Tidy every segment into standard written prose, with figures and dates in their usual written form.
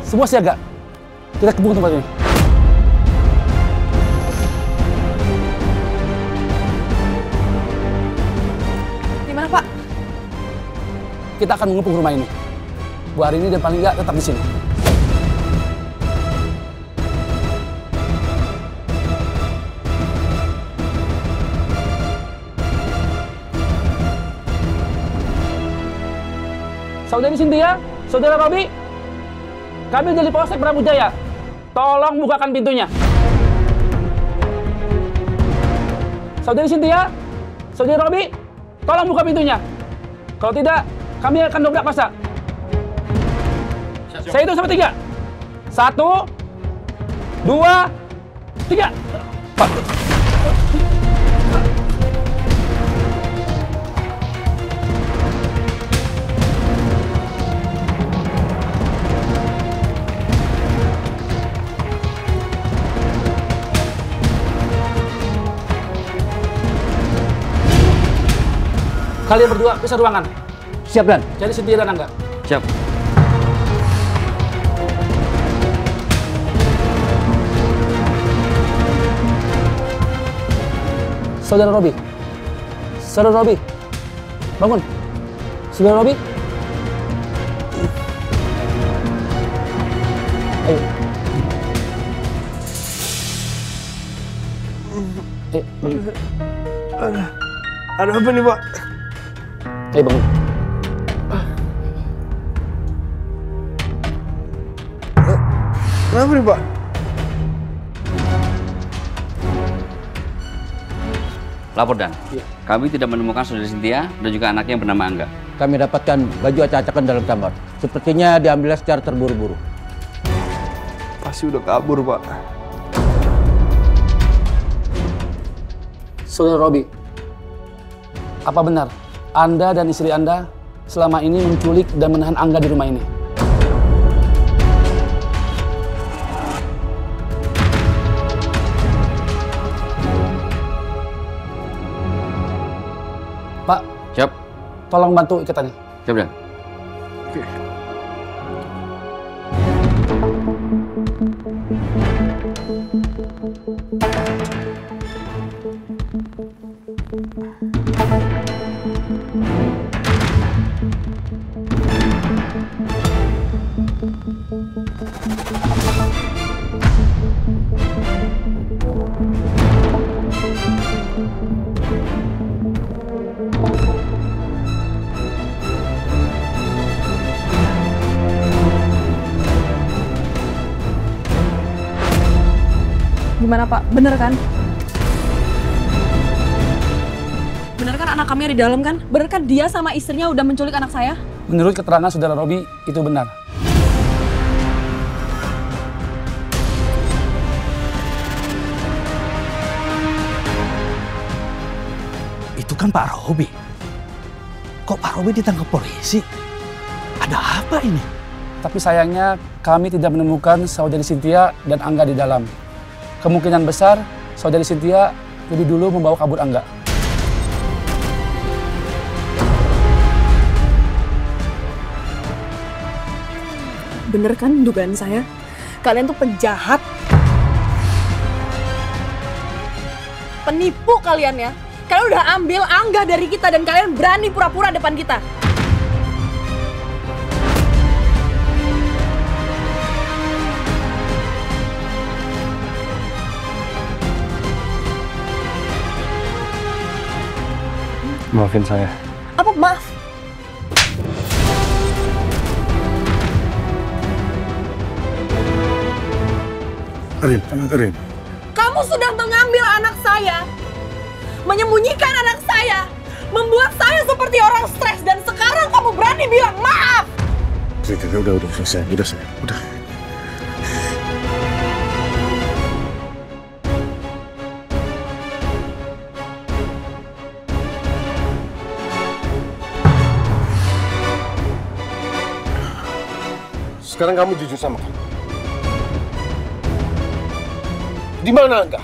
Semua siaga. Kita kebun tempat ini. Gimana, Pak? Kita akan mengepung rumah ini. Bu hari ini dan paling nggak tetap di sini. Saudari Cynthia, Saudara Robi, kami dari Polsek Prabu Jaya. Tolong bukakan pintunya. Saudari Cynthia, Saudara Robi, tolong buka pintunya. Kalau tidak, kami akan dobrak paksa. Saya hitung sampai 3. 1, 2, 3. Pak. Kalian berdua bisa ruangan. Siap, Dan. Cari Cynthia dan Angga. Siap. Saudara Robi. Saudara Robi. Bangun. Saudara Robi. Ayo. Bangun. Ada apa nih, Pak? Ayo bangun. Kenapa nih, Pak? Lapor, Dan. Kami tidak menemukan Saudari Cynthia dan juga anaknya yang bernama Angga. Kami dapatkan baju acak-acakan dalam kamar. Sepertinya diambilnya secara terburu-buru. Pasti udah kabur, Pak. Saudara Robi, apa benar Anda dan istri Anda selama ini menculik dan menahan Angga di rumah ini? Pak, Siap. tolong bantu ikatannya. Siap, Dan. Oke. Gimana, Pak? Bener kan? Bener kan anak kami di dalam kan? Bener kan dia sama istrinya udah menculik anak saya? Menurut keterangan Saudara Robi, itu benar. Itu kan Pak Robi. Kok Pak Robi ditangkap polisi? Ada apa ini? Tapi sayangnya kami tidak menemukan Saudari Cynthia dan Angga di dalam. Kemungkinan besar Saudari Cynthia lebih dulu membawa kabur Angga. Bener kan dugaan saya? Kalian tuh penjahat. Penipu kalian ya. Kalian udah ambil Angga dari kita dan kalian berani pura-pura depan kita. Maafin saya. Apa maaf? Rin. Kamu sudah mengambil anak saya, menyembunyikan anak saya, membuat saya seperti orang stres dan sekarang kamu berani bilang maaf. Udah selesai. Udah. Sekarang kamu jujur sama aku. Di mana Angga?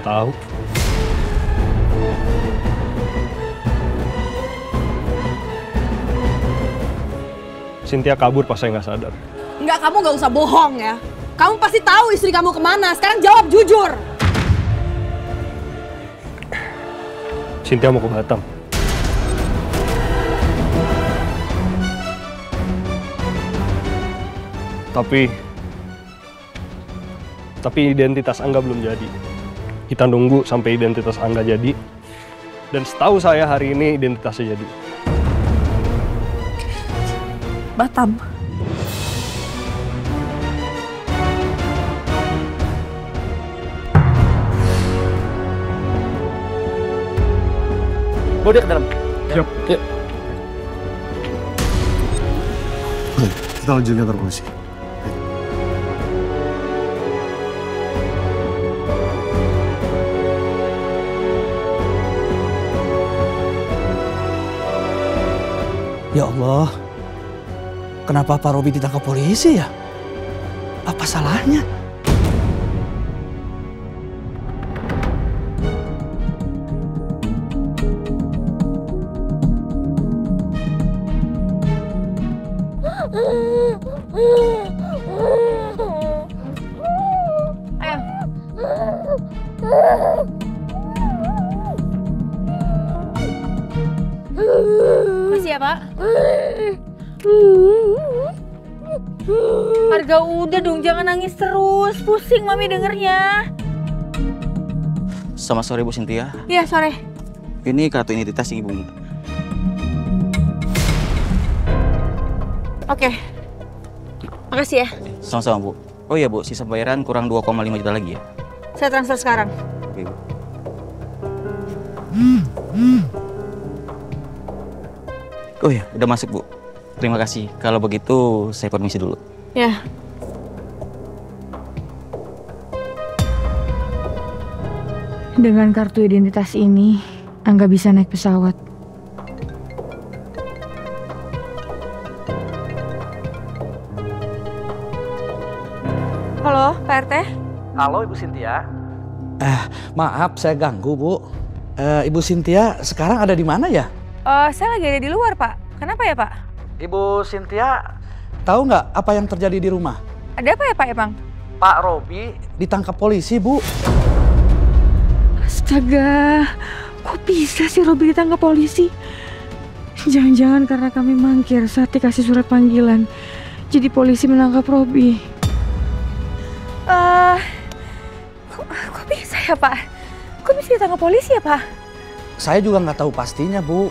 tahu. Cynthia kabur pas saya nggak sadar. Enggak, kamu nggak usah bohong ya. Kamu pasti tahu istri kamu kemana. Sekarang jawab jujur. Cynthia mau ke Batam. Tapi identitas Angga belum jadi. Kita nunggu sampai identitas Angga jadi. Dan setahu saya hari ini identitasnya jadi. Batam. Bawa dia ke dalam. Siap. Yuk. Oke, kita lanjut ke kantor polisi. Ya Allah, kenapa Pak Robi ditangkap polisi ya? Apa salahnya? Masih ya, Pak? Harga udah dong, jangan nangis terus. Pusing Mami dengernya. Selamat sore Bu Cynthia. Iya, sore. Ini kartu identitas Ibu. Oke. Makasih ya. Sama-sama Bu. Oh iya Bu, sisa bayaran kurang 2,5 juta lagi ya. Saya transfer sekarang. Oke Bu. Oh ya, udah masuk Bu. Terima kasih. Kalau begitu saya permisi dulu. Ya. Dengan kartu identitas ini, Angga bisa naik pesawat. Halo, Pak RT? Halo Ibu Cynthia. Maaf saya ganggu Bu. Ibu Cynthia sekarang ada di mana ya? Saya lagi ada di luar, Pak. Kenapa ya, Pak? Ibu Cynthia tahu nggak apa yang terjadi di rumah? Ada apa ya, Pak, emang? Pak Robi ditangkap polisi, Bu. Astaga, kok bisa sih Robi ditangkap polisi? Jangan-jangan karena kami mangkir saat dikasih surat panggilan. Jadi polisi menangkap Robi. Kok bisa ya, Pak? Kok bisa ditangkap polisi ya, Pak? Saya juga nggak tahu pastinya, Bu.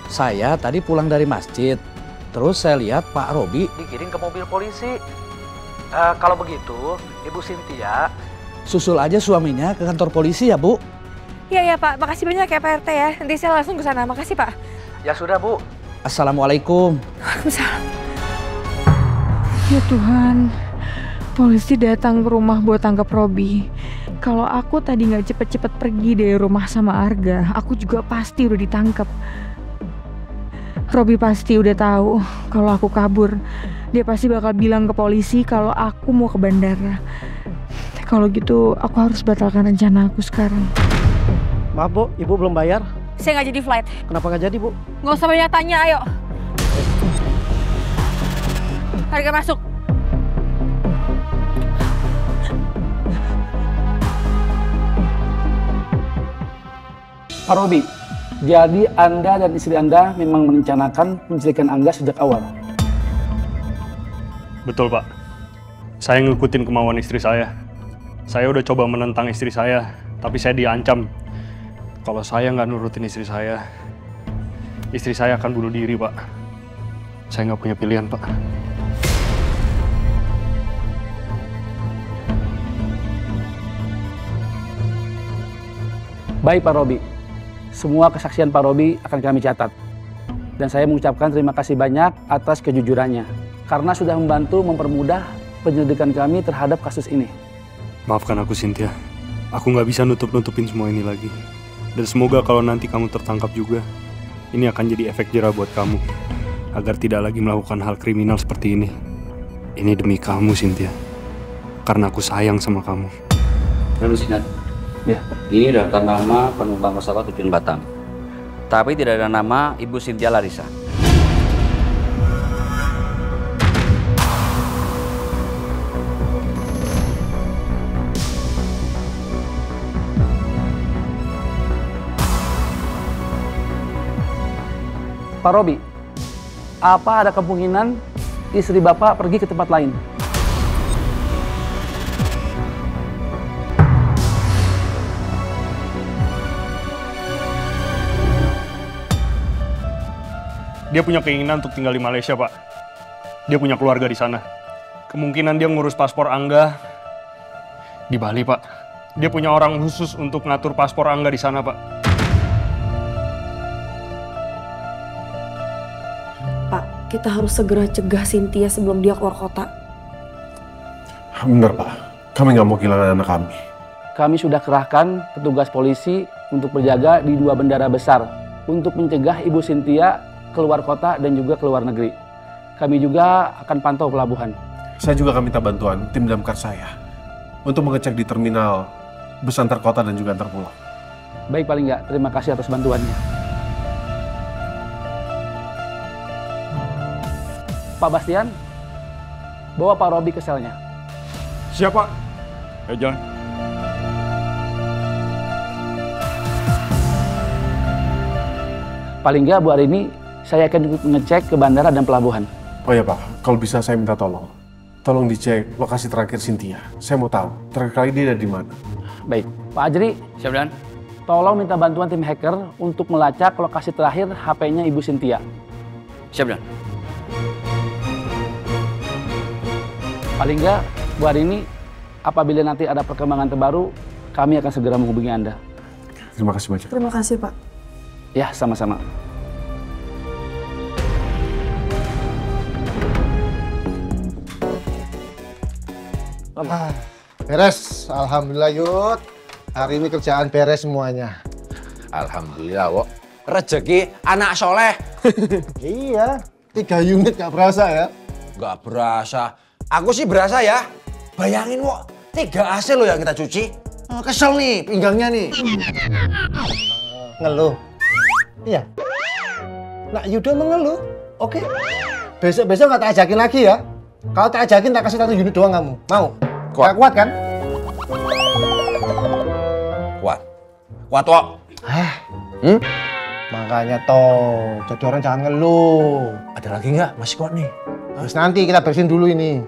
Saya tadi pulang dari masjid, terus saya lihat Pak Robi digiring ke mobil polisi. Kalau begitu, Ibu Cynthia susul aja suaminya ke kantor polisi ya, Bu. Iya, ya, Pak. Makasih banyak ya, Pak RT ya. Nanti saya langsung ke sana. Makasih, Pak. Ya sudah, Bu. Assalamualaikum. Waalaikumsalam. Ya Tuhan, polisi datang ke rumah buat tangkap Robi. Kalau aku tadi nggak cepet-cepet pergi dari rumah sama Arga, aku juga pasti udah ditangkap. Robi pasti udah tahu kalau aku kabur. Dia pasti bakal bilang ke polisi kalau aku mau ke bandara. Kalau gitu, aku harus batalkan rencana aku sekarang. Maaf Bu, Ibu belum bayar. Saya nggak jadi flight. Kenapa nggak jadi Bu? Nggak usah banyak tanya, ayo. Harga masuk. Pak Robi, jadi Anda dan istri Anda memang merencanakan penculikan Angga sejak awal? Betul Pak. Saya ngikutin kemauan istri saya. Saya udah coba menentang istri saya, tapi saya diancam. Kalau saya nggak nurutin istri saya akan bunuh diri Pak. Saya nggak punya pilihan Pak. Baik Pak Robi. Semua kesaksian Pak Robi akan kami catat. Dan saya mengucapkan terima kasih banyak atas kejujurannya. Karena sudah membantu mempermudah penyelidikan kami terhadap kasus ini. Maafkan aku Cynthia. Aku nggak bisa nutup-nutupin semua ini lagi. Dan semoga kalau nanti kamu tertangkap juga, ini akan jadi efek jerah buat kamu. Agar tidak lagi melakukan hal kriminal seperti ini. Ini demi kamu Cynthia. Karena aku sayang sama kamu. Lalu Sinar, Ya. Ini daftar nama penumpang pesawat tujuan Batam. Tapi tidak ada nama Ibu Cynthia Larissa. Pak Robi, apa ada kemungkinan istri Bapak pergi ke tempat lain? Dia punya keinginan untuk tinggal di Malaysia, Pak. Dia punya keluarga di sana. Kemungkinan dia ngurus paspor Angga di Bali, Pak. Dia punya orang khusus untuk ngatur paspor Angga di sana, Pak. Pak, kita harus segera cegah Cynthia sebelum dia keluar kota. Benar, Pak. Kami nggak mau kehilangan anak kami. Kami sudah kerahkan petugas polisi untuk berjaga di 2 bandara besar untuk mencegah Ibu Cynthia keluar kota dan juga keluar negeri. Kami juga akan pantau pelabuhan. Saya juga akan minta bantuan tim damkar saya untuk mengecek di terminal bus antar kota dan juga antar pulau. Baik paling nggak, terima kasih atas bantuannya. Pak Bastian, bawa Pak Robi ke selnya. Siap, Pak. Ayo jalan. Paling nggak bu hari ini saya akan ikut ngecek ke bandara dan pelabuhan. Oh ya Pak, kalau bisa saya minta tolong. Tolong dicek lokasi terakhir Cynthia. Saya mau tahu terakhir kali dia ada di mana. Baik, Pak Ajri. Siap, Dan. Tolong minta bantuan tim hacker untuk melacak lokasi terakhir HP-nya Ibu Cynthia. Siap, Dan. Paling nggak bu hari ini apabila nanti ada perkembangan terbaru, kami akan segera menghubungi Anda. Terima kasih banyak. Terima kasih, Pak. Ya, sama-sama. Beres, alhamdulillah Yud. Hari ini kerjaan beres semuanya. Alhamdulillah, Wok. Rezeki anak soleh. Iya, 3 unit gak berasa ya? Gak berasa. Aku sih berasa ya. Bayangin, Wok, 3 AC lo yang kita cuci. Kesel nih pinggangnya nih. Ngeluh? Iya. Nak Yuda mengeluh, oke. Besok-besok gak tak ajakin lagi ya. Kalau tak ajakin tak kasih 1 unit doang kamu. Mau? Kuat. Gak kuat kan? Kuat. Kuat, Wok. Makanya toh, jadi orang jangan ngeluh. Ada lagi nggak? Masih kuat nih. Terus nanti kita bersihin dulu ini.